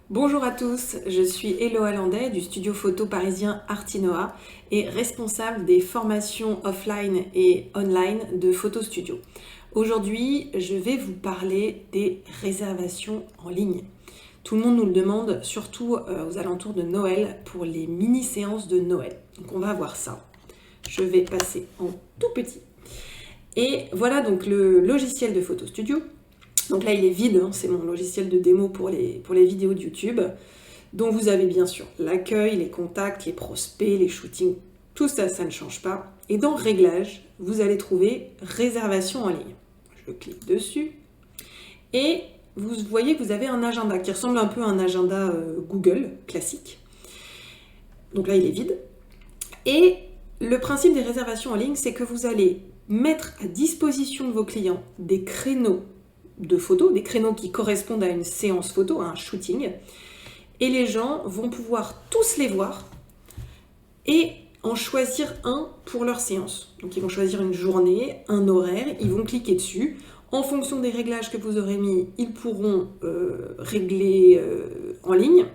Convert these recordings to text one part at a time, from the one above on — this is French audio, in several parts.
Bonjour à tous, je suis Eloa Landais du studio photo parisien Artinoa et responsable des formations offline et online de Photo Studio. Aujourd'hui, je vais vous parler des réservations en ligne. Tout le monde nous le demande, surtout aux alentours de Noël, pour les mini-séances de Noël. Donc on va voir ça. Je vais passer en tout petit. Et voilà donc le logiciel de Photo Studio. Donc là, il est vide, hein, c'est mon logiciel de démo pour les vidéos de YouTube. Donc vous avez bien sûr l'accueil, les contacts, les prospects, les shootings, tout ça, ça ne change pas. Et dans Réglages, vous allez trouver Réservation en ligne. Je clique dessus et vous voyez que vous avez un agenda qui ressemble un peu à un agenda Google classique. Donc là, il est vide. Et le principe des réservations en ligne, c'est que vous allez mettre à disposition de vos clients des créneaux de photos, des créneaux qui correspondent à une séance photo, à un shooting, et les gens vont pouvoir tous les voir et en choisir un pour leur séance. Donc ils vont choisir une journée, un horaire, ils vont cliquer dessus. En fonction des réglages que vous aurez mis, ils pourront régler en ligne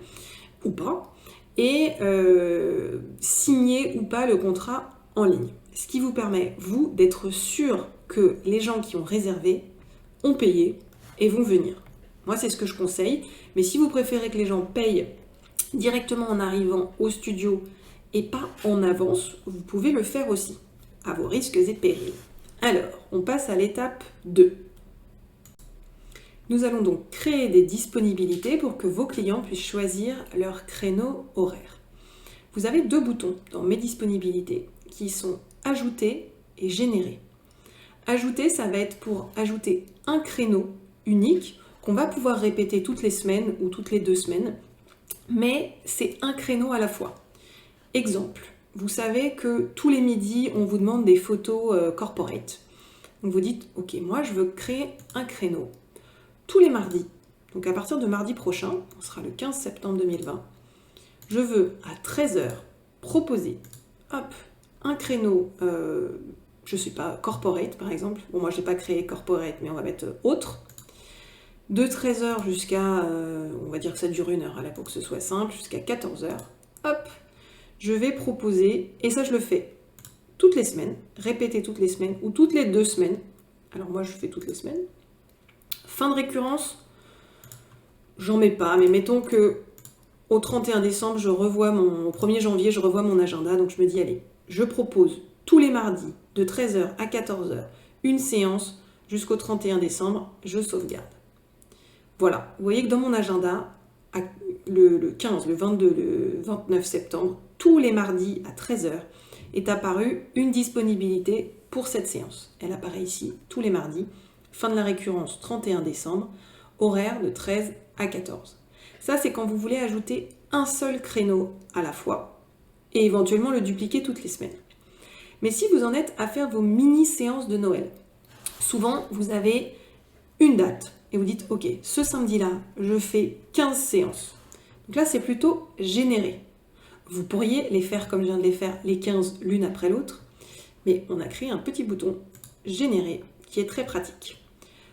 ou pas et signer ou pas le contrat en ligne. Ce qui vous permet, vous, d'être sûr que les gens qui ont réservé ont payé et vont venir. Moi, c'est ce que je conseille. Mais si vous préférez que les gens payent directement en arrivant au studio et pas en avance, vous pouvez le faire aussi, à vos risques et périls. Alors, on passe à l'étape 2. Nous allons donc créer des disponibilités pour que vos clients puissent choisir leur créneau horaire. Vous avez deux boutons dans Mes disponibilités qui sont Ajouter et Générer. Ajouter, ça va être pour ajouter un créneau unique qu'on va pouvoir répéter toutes les semaines ou toutes les 2 semaines, mais c'est un créneau à la fois. Exemple, vous savez que tous les midis, on vous demande des photos corporate. Donc vous dites, ok, moi je veux créer un créneau tous les mardis. Donc à partir de mardi prochain, on sera le 15 septembre 2020, je veux à 13 h proposer un créneau je ne sais pas, corporate par exemple. Bon, moi je n'ai pas créé corporate, mais on va mettre autre. De 13 h jusqu'à, on va dire que ça dure 1 heure, là, pour que ce soit simple, jusqu'à 14 h. Hop, je vais proposer, et ça je le fais toutes les semaines, répéter toutes les semaines, ou toutes les 2 semaines. Alors moi je fais toutes les semaines. Fin de récurrence, j'en mets pas, mais mettons que au 31 décembre, au 1er janvier, je revois mon agenda, donc je me dis, allez, je propose tous les mardis, de 13 h à 14 h, une séance jusqu'au 31 décembre, je sauvegarde. Voilà, vous voyez que dans mon agenda, le 15, le 22, le 29 septembre, tous les mardis à 13 h, est apparue une disponibilité pour cette séance. Elle apparaît ici tous les mardis, fin de la récurrence 31 décembre, horaire de 13 à 14. Ça, c'est quand vous voulez ajouter un seul créneau à la fois et éventuellement le dupliquer toutes les semaines. Mais si vous en êtes à faire vos mini-séances de Noël, souvent vous avez une date et vous dites, ok, ce samedi-là, je fais 15 séances. Donc là, c'est plutôt généré. Vous pourriez les faire comme je viens de les faire, les 15 l'une après l'autre, mais on a créé un petit bouton générer qui est très pratique.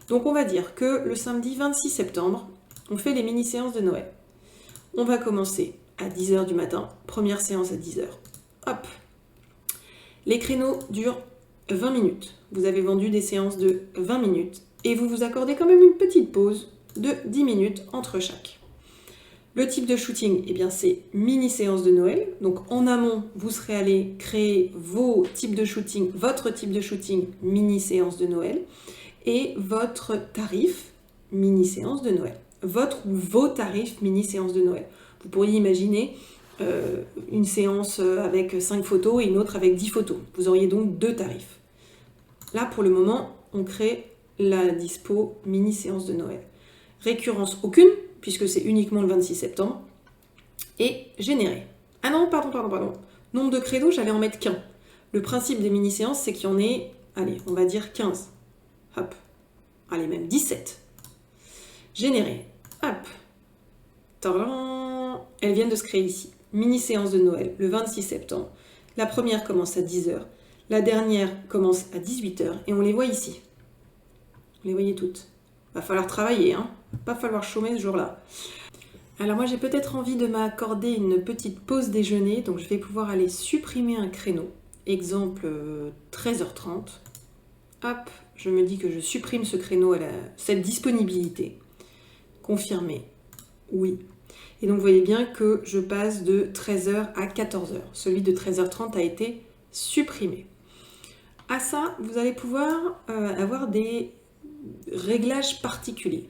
Donc on va dire que le samedi 26 septembre, on fait les mini-séances de Noël. On va commencer à 10 h du matin, première séance à 10 h. Hop. Les créneaux durent 20 minutes. Vous avez vendu des séances de 20 minutes et vous vous accordez quand même une petite pause de 10 minutes entre chaque. Le type de shooting, eh bien c'est mini-séance de Noël. Donc en amont, vous serez allé créer votre type de shooting mini-séance de Noël et votre tarif mini-séance de Noël. Votre ou vos tarifs mini-séance de Noël. Vous pourriez imaginer une séance avec 5 photos et une autre avec 10 photos. Vous auriez donc 2 tarifs. Là, pour le moment, on crée la dispo mini-séance de Noël. Récurrence aucune, puisque c'est uniquement le 26 septembre. Et générer. Ah non, pardon. Nombre de créneaux, j'allais en mettre qu'un. Le principe des mini-séances, c'est qu'il y en ait, allez, on va dire 15. Hop. Allez, même 17. Générer. Hop. Tadam. Elles viennent de se créer ici. Mini-séance de Noël, le 26 septembre. La première commence à 10 h. La dernière commence à 18 h. Et on les voit ici. Vous les voyez toutes. Va falloir travailler, hein. Va pas falloir chômer ce jour-là. Alors moi j'ai peut-être envie de m'accorder une petite pause déjeuner, donc je vais pouvoir aller supprimer un créneau. Exemple 13h30. Hop, je me dis que je supprime ce créneau, cette disponibilité. Confirmer, oui. Et donc vous voyez bien que je passe de 13h à 14h. Celui de 13h30 a été supprimé. À ça, vous allez pouvoir avoir des réglages particuliers.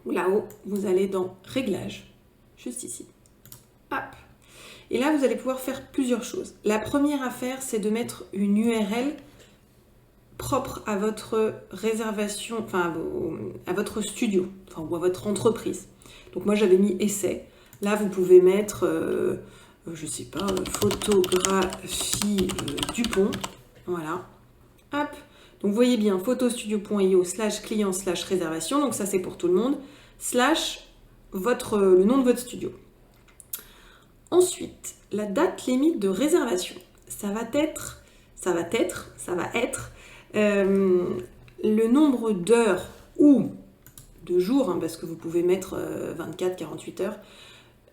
Là-haut, vous allez dans Réglages, juste ici. Hop. Et là, vous allez pouvoir faire plusieurs choses. La première à faire, c'est de mettre une URL propre à votre réservation, enfin à votre studio, enfin, ou à votre entreprise. Donc moi, j'avais mis essai. Là, vous pouvez mettre, je sais pas, photographie Dupont. Voilà. Hop. Donc vous voyez bien, photostudio.io/client/réservation, donc ça c'est pour tout le monde, / le nom de votre studio. Ensuite, la date limite de réservation, ça va être le nombre d'heures ou de jours, hein, parce que vous pouvez mettre 24, 48 heures,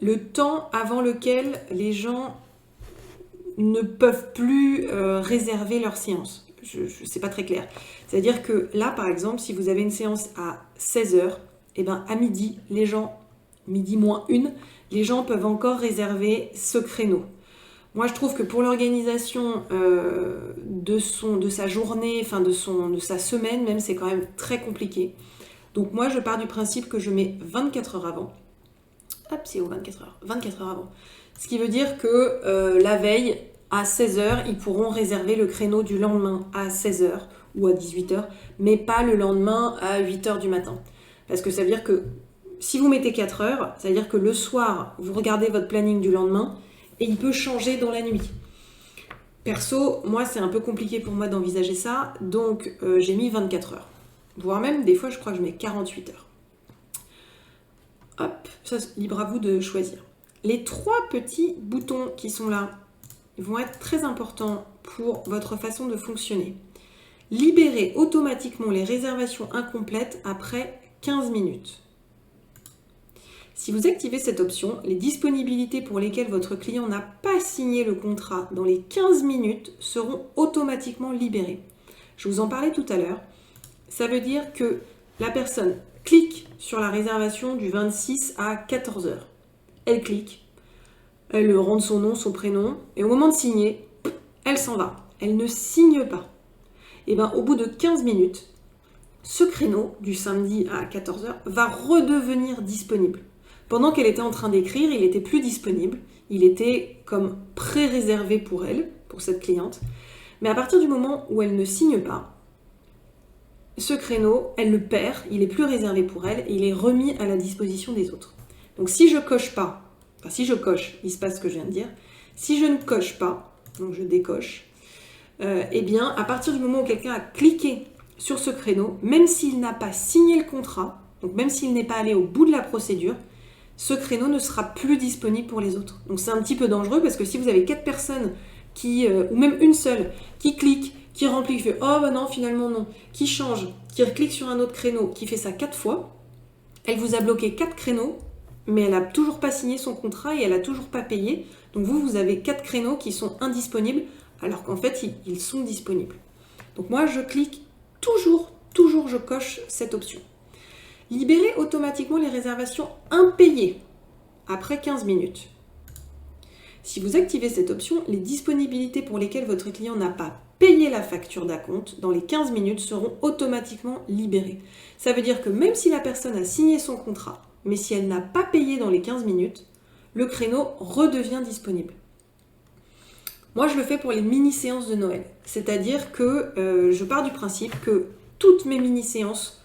le temps avant lequel les gens ne peuvent plus réserver leur séance. C'est pas très clair. C'est-à-dire que là, par exemple, si vous avez une séance à 16h, et ben à midi, les gens, midi moins 1, les gens peuvent encore réserver ce créneau. Moi, je trouve que pour l'organisation de sa journée, enfin de sa semaine même, c'est quand même très compliqué. Donc moi, je pars du principe que je mets 24 heures avant. Hop, c'est où 24 heures 24 heures avant. Ce qui veut dire que la veille, à 16h, ils pourront réserver le créneau du lendemain à 16h ou à 18h, mais pas le lendemain à 8h du matin. Parce que ça veut dire que si vous mettez 4 heures, ça veut dire que le soir, vous regardez votre planning du lendemain et il peut changer dans la nuit. Perso, moi, c'est un peu compliqué pour moi d'envisager ça, donc j'ai mis 24 heures. Voire même, des fois, je crois que je mets 48 heures. Hop, ça, libre à vous de choisir. Les 3 petits boutons qui sont là vont être très importants pour votre façon de fonctionner. Libérez automatiquement les réservations incomplètes après 15 minutes. Si vous activez cette option, les disponibilités pour lesquelles votre client n'a pas signé le contrat dans les 15 minutes seront automatiquement libérées. Je vous en parlais tout à l'heure. Ça veut dire que la personne clique sur la réservation du 26 à 14h. Elle clique. Elle rentre son nom, son prénom, et au moment de signer, elle s'en va. Elle ne signe pas. Et bien, au bout de 15 minutes, ce créneau du samedi à 14h va redevenir disponible. Pendant qu'elle était en train d'écrire, il n'était plus disponible. Il était comme pré-réservé pour elle, pour cette cliente. Mais à partir du moment où elle ne signe pas, ce créneau, elle le perd, il n'est plus réservé pour elle et il est remis à la disposition des autres. Donc si je coche pas, enfin si je coche, il se passe ce que je viens de dire. Si je ne coche pas, donc je décoche, eh bien à partir du moment où quelqu'un a cliqué sur ce créneau, même s'il n'a pas signé le contrat, donc même s'il n'est pas allé au bout de la procédure, ce créneau ne sera plus disponible pour les autres. Donc c'est un petit peu dangereux parce que si vous avez 4 personnes ou même une seule, qui clique, qui remplit, qui fait « Oh ben non, finalement non », qui change, qui reclique sur un autre créneau, qui fait ça 4 fois, elle vous a bloqué 4 créneaux, mais elle n'a toujours pas signé son contrat et elle n'a toujours pas payé. Donc vous avez 4 créneaux qui sont indisponibles, alors qu'en fait, ils sont disponibles. Donc moi, je clique toujours je coche cette option. Libérer automatiquement les réservations impayées après 15 minutes. Si vous activez cette option, les disponibilités pour lesquelles votre client n'a pas payé la facture d'acompte dans les 15 minutes seront automatiquement libérées. Ça veut dire que même si la personne a signé son contrat, mais si elle n'a pas payé dans les 15 minutes, le créneau redevient disponible. Moi, je le fais pour les mini-séances de Noël. C'est-à-dire que je pars du principe que toutes mes mini-séances,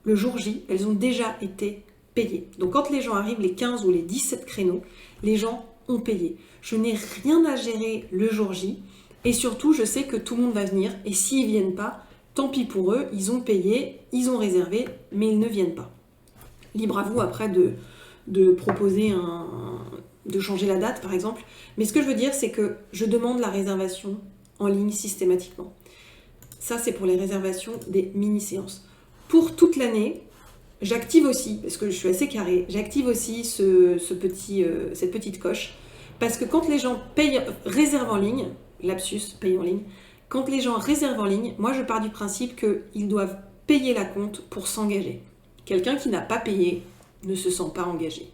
le jour J, elles ont déjà été payées. Donc quand les gens arrivent, les 15 ou les 17 créneaux, les gens ont payé. Je n'ai rien à gérer le jour J. Et surtout, je sais que tout le monde va venir. Et s'ils ne viennent pas, tant pis pour eux, ils ont payé, ils ont réservé, mais ils ne viennent pas. Libre à vous après de proposer de changer la date, par exemple. Mais ce que je veux dire, c'est que je demande la réservation en ligne systématiquement. Ça, c'est pour les réservations des mini-séances. Pour toute l'année, j'active aussi, parce que je suis assez carré, j'active aussi cette petite coche. Parce que quand les gens réservent en ligne, lapsus, payent en ligne, quand les gens réservent en ligne, moi je pars du principe qu'ils doivent payer la compte pour s'engager. Quelqu'un qui n'a pas payé ne se sent pas engagé.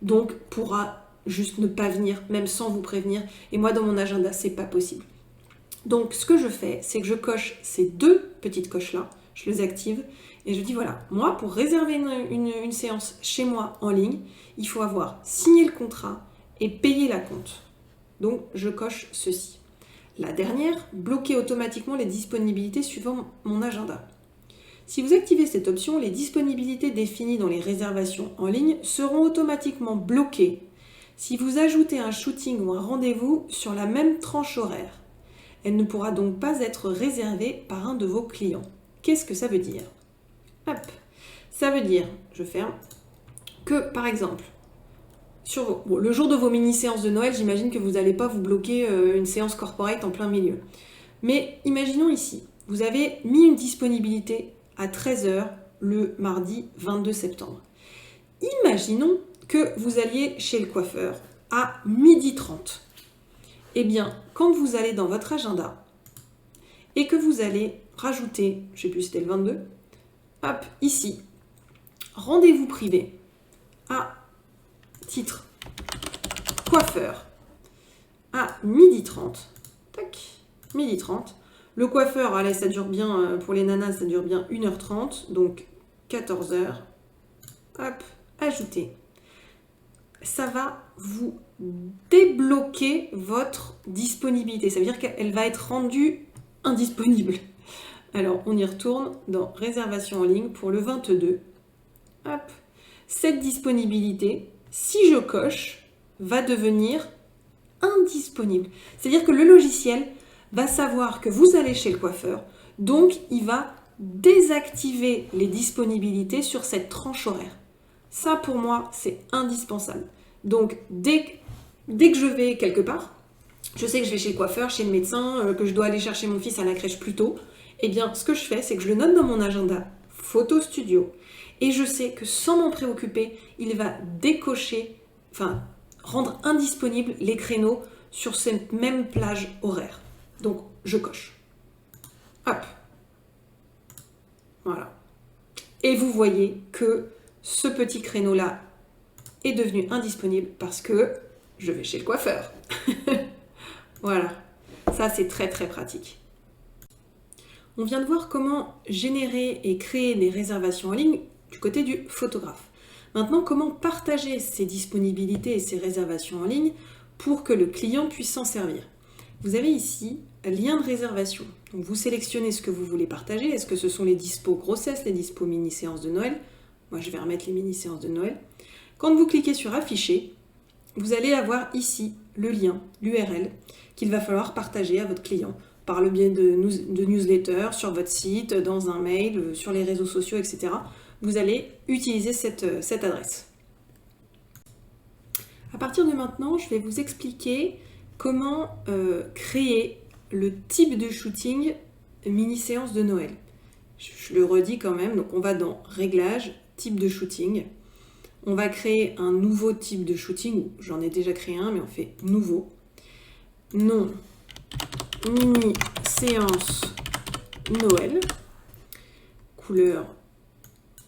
Donc pourra juste ne pas venir, même sans vous prévenir. Et moi dans mon agenda, c'est pas possible. Donc ce que je fais, c'est que je coche ces deux petites coches-là, je les active, et je dis voilà, moi pour réserver une séance chez moi en ligne, il faut avoir signé le contrat et payer la compte. Donc je coche ceci. La dernière, bloquer automatiquement les disponibilités suivant mon agenda. Si vous activez cette option, les disponibilités définies dans les réservations en ligne seront automatiquement bloquées si vous ajoutez un shooting ou un rendez-vous sur la même tranche horaire. Elle ne pourra donc pas être réservée par un de vos clients. Qu'est-ce que ça veut dire? Hop. Ça veut dire, je ferme, que par exemple, le jour de vos mini-séances de Noël, j'imagine que vous n'allez pas vous bloquer une séance corporate en plein milieu. Mais imaginons ici, vous avez mis une disponibilité à 13 h le mardi 22 septembre. Imaginons que vous alliez chez le coiffeur à 12h30. Eh bien, quand vous allez dans votre agenda et que vous allez rajouter, je ne sais plus si c'était le 22, hop, ici, rendez-vous privé à titre coiffeur à 12h30. Tac, 12h30. Le coiffeur, allez, ça dure bien, pour les nanas, ça dure bien 1h30, donc 14h. Hop, ajouter. Ça va vous débloquer votre disponibilité. Ça veut dire qu'elle va être rendue indisponible. Alors, on y retourne dans réservation en ligne pour le 22. Hop. Cette disponibilité, si je coche, va devenir indisponible. C'est-à-dire que le logiciel va savoir que vous allez chez le coiffeur, donc il va désactiver les disponibilités sur cette tranche horaire. Ça, pour moi, c'est indispensable. Donc, dès que je vais quelque part, je sais que je vais chez le coiffeur, chez le médecin, que je dois aller chercher mon fils à la crèche plus tôt, eh bien, ce que je fais, c'est que je le note dans mon agenda photo studio, et je sais que sans m'en préoccuper, il va décocher, enfin, rendre indisponibles les créneaux sur cette même plage horaire. Donc, je coche. Hop. Voilà. Et vous voyez que ce petit créneau-là est devenu indisponible parce que je vais chez le coiffeur. Voilà. Ça, c'est très, très pratique. On vient de voir comment générer et créer des réservations en ligne du côté du photographe. Maintenant, comment partager ces disponibilités et ces réservations en ligne pour que le client puisse s'en servir. Vous avez ici lien de réservation. Donc vous sélectionnez ce que vous voulez partager. Est-ce que ce sont les dispos grossesse, les dispos mini-séances de Noël? Moi, je vais remettre les mini-séances de Noël. Quand vous cliquez sur afficher, vous allez avoir ici le lien, l'URL, qu'il va falloir partager à votre client par le biais de newsletters, sur votre site, dans un mail, sur les réseaux sociaux, etc. Vous allez utiliser cette adresse. À partir de maintenant, je vais vous expliquer comment créer le type de shooting mini-séance de Noël. Je le redis quand même, donc on va dans Réglages, type de shooting. On va créer un nouveau type de shooting, j'en ai déjà créé un, mais on fait nouveau. Nom, mini-séance Noël. Couleur,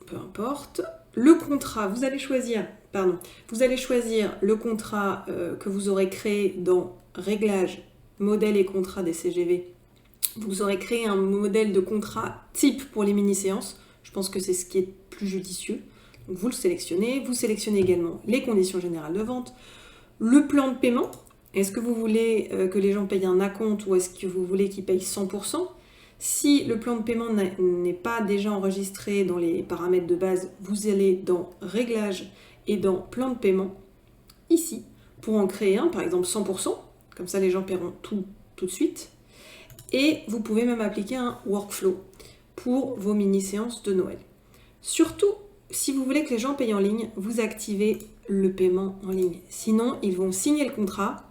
peu importe. Le contrat, vous allez choisir le contrat que vous aurez créé dans Réglages, modèle et contrat des CGV. Vous aurez créé un modèle de contrat type pour les mini-séances. Je pense que c'est ce qui est plus judicieux. Donc vous le sélectionnez. Vous sélectionnez également les conditions générales de vente. Le plan de paiement. Est-ce que vous voulez que les gens payent un acompte ou est-ce que vous voulez qu'ils payent 100%? Si le plan de paiement n'est pas déjà enregistré dans les paramètres de base, vous allez dans Réglages et dans Plan de paiement, ici, pour en créer un, par exemple 100%. Comme ça, les gens paieront tout de suite. Et vous pouvez même appliquer un workflow pour vos mini-séances de Noël. Surtout, si vous voulez que les gens payent en ligne, vous activez le paiement en ligne. Sinon, ils vont signer le contrat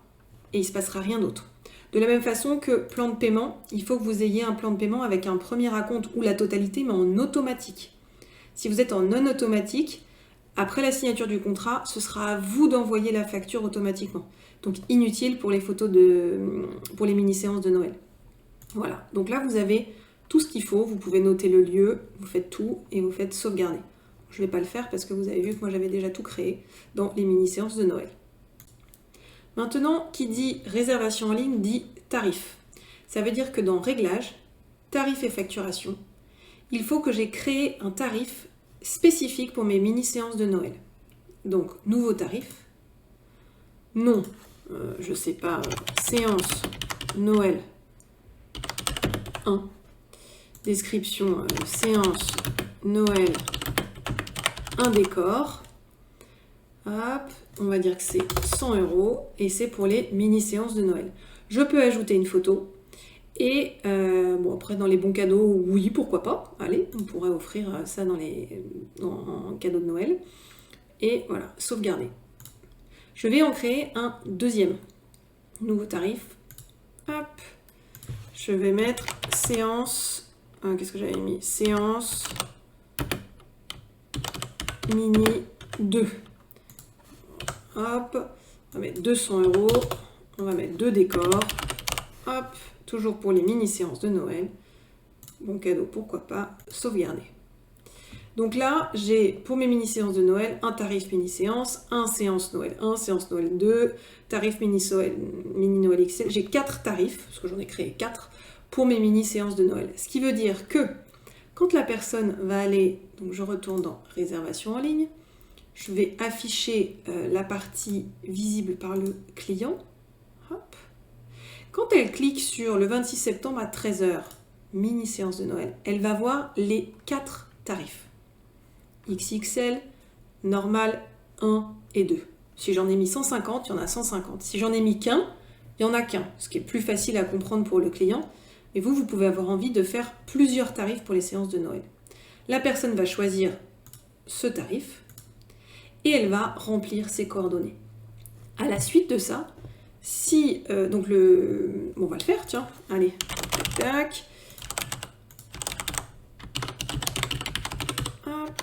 et il ne se passera rien d'autre. De la même façon que plan de paiement, il faut que vous ayez un plan de paiement avec un premier acompte ou la totalité, mais en automatique. Si vous êtes en non automatique, après la signature du contrat, ce sera à vous d'envoyer la facture automatiquement. Donc inutile pour les photos pour les mini-séances de Noël. Voilà, donc là vous avez tout ce qu'il faut, vous pouvez noter le lieu, vous faites tout et vous faites sauvegarder. Je ne vais pas le faire parce que vous avez vu que moi j'avais déjà tout créé dans les mini-séances de Noël. Maintenant, qui dit réservation en ligne dit tarif. Ça veut dire que dans Réglages, tarif et facturation, il faut que j'ai créé un tarif spécifique pour mes mini-séances de Noël. Donc, nouveau tarif, nom, je sais pas, séance Noël 1, description, séance Noël, un décor, hop, on va dire que c'est 100 € et c'est pour les mini-séances de Noël. Je peux ajouter une photo et bon après dans les bons cadeaux, oui pourquoi pas, allez, on pourrait offrir ça en cadeau de Noël. Et voilà, sauvegarder. Je vais en créer un deuxième. Nouveau tarif, hop, je vais mettre séance, qu'est-ce que j'avais mis? Séance mini 2. Hop, on va mettre 200 €, on va mettre 2 décors, hop, toujours pour les mini-séances de Noël. Bon cadeau, pourquoi pas, sauvegarder. Donc là, j'ai pour mes mini-séances de Noël un tarif mini-séance, un séance Noël 1, séance Noël 2, tarif mini-Noël XL. J'ai 4 tarifs, parce que j'en ai créé 4, pour mes mini-séances de Noël. Ce qui veut dire que quand la personne va aller, donc je retourne dans réservation en ligne, je vais afficher la partie visible par le client. Hop. Quand elle clique sur le 26 septembre à 13 h, mini-séance de Noël, elle va voir les 4 tarifs. XXL, normal, 1 et 2. Si j'en ai mis 150, il y en a 150. Si j'en ai mis qu'un, il n'y en a qu'un. Ce qui est plus facile à comprendre pour le client. Et vous pouvez avoir envie de faire plusieurs tarifs pour les séances de Noël. La personne va choisir ce tarif et elle va remplir ses coordonnées. À la suite de ça, si bon, on va le faire, tiens, allez, tac, tac. Hop.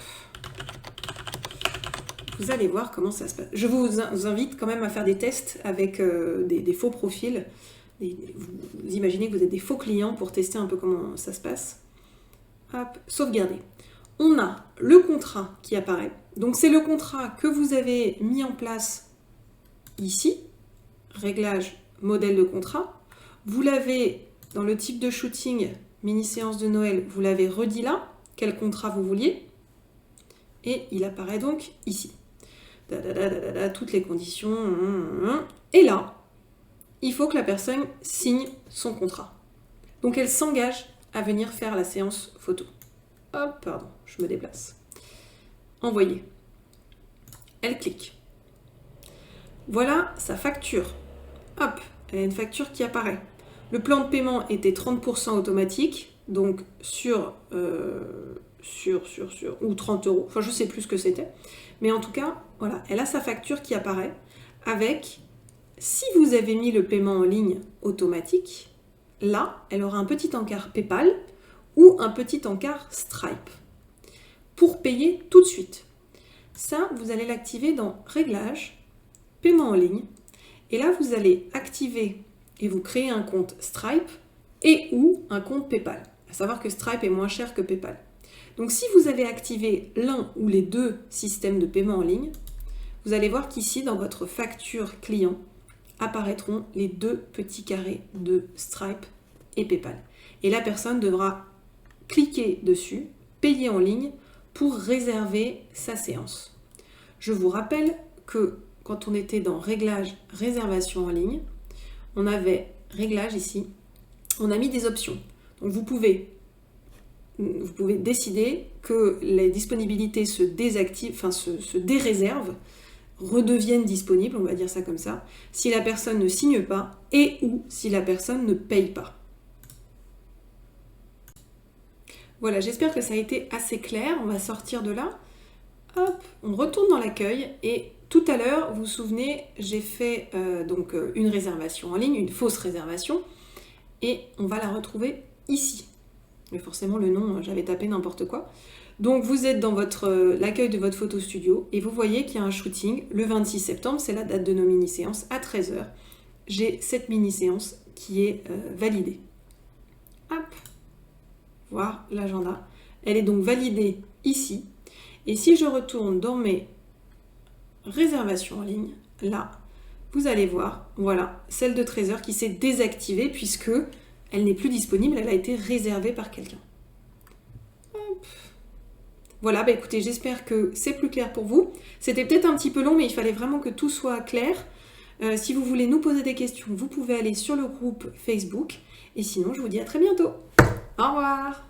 Vous allez voir comment ça se passe. Je vous invite quand même à faire des tests avec des faux profils. Vous imaginez que vous êtes des faux clients pour tester un peu comment ça se passe. Hop, sauvegarder. On a le contrat qui apparaît. Donc c'est le contrat que vous avez mis en place ici. Réglage, modèle de contrat. Vous l'avez dans le type de shooting, mini-séance de Noël, vous l'avez redit là, quel contrat vous vouliez. Et il apparaît donc ici. Toutes les conditions. Et là, il faut que la personne signe son contrat. Donc elle s'engage à venir faire la séance photo. Hop, pardon, je me déplace. Envoyer. Elle clique. Voilà sa facture. Hop, elle a une facture qui apparaît. Le plan de paiement était 30% automatique, donc sur ou 30 €, enfin je sais plus ce que c'était. Mais en tout cas, voilà, elle a sa facture qui apparaît avec, si vous avez mis le paiement en ligne automatique, là, elle aura un petit encart PayPal ou un petit encart Stripe pour payer tout de suite. Ça, vous allez l'activer dans Réglages, paiement en ligne. Et là, vous allez activer et vous créer un compte Stripe et ou un compte PayPal. À savoir que Stripe est moins cher que PayPal. Donc si vous avez activé l'un ou les deux systèmes de paiement en ligne, vous allez voir qu'ici, dans votre facture client, apparaîtront les deux petits carrés de Stripe et PayPal. Et la personne devra cliquer dessus, payer en ligne, pour réserver sa séance. Je vous rappelle que quand on était dans Réglages, réservation en ligne, on avait Réglages ici, on a mis des options. Donc vous pouvez décider que les disponibilités se désactivent, enfin se déréservent, redeviennent disponibles, on va dire ça comme ça, si la personne ne signe pas et ou si la personne ne paye pas. Voilà, j'espère que ça a été assez clair. On va sortir de là. Hop, on retourne dans l'accueil et tout à l'heure, vous vous souvenez, j'ai fait donc une réservation en ligne, une fausse réservation, et on va la retrouver ici. Mais forcément, le nom, j'avais tapé n'importe quoi. Donc, vous êtes dans l'accueil de votre photo studio et vous voyez qu'il y a un shooting le 26 septembre, c'est la date de nos mini-séances, à 13 h. J'ai cette mini-séance qui est validée. Hop, voir l'agenda. Elle est donc validée ici. Et si je retourne dans mes réservations en ligne, là, vous allez voir, voilà, celle de 13 h qui s'est désactivée puisque elle n'est plus disponible, elle a été réservée par quelqu'un. Voilà, bah écoutez, j'espère que c'est plus clair pour vous. C'était peut-être un petit peu long, mais il fallait vraiment que tout soit clair. Si vous voulez nous poser des questions, vous pouvez aller sur le groupe Facebook. Et sinon, je vous dis à très bientôt. Au revoir.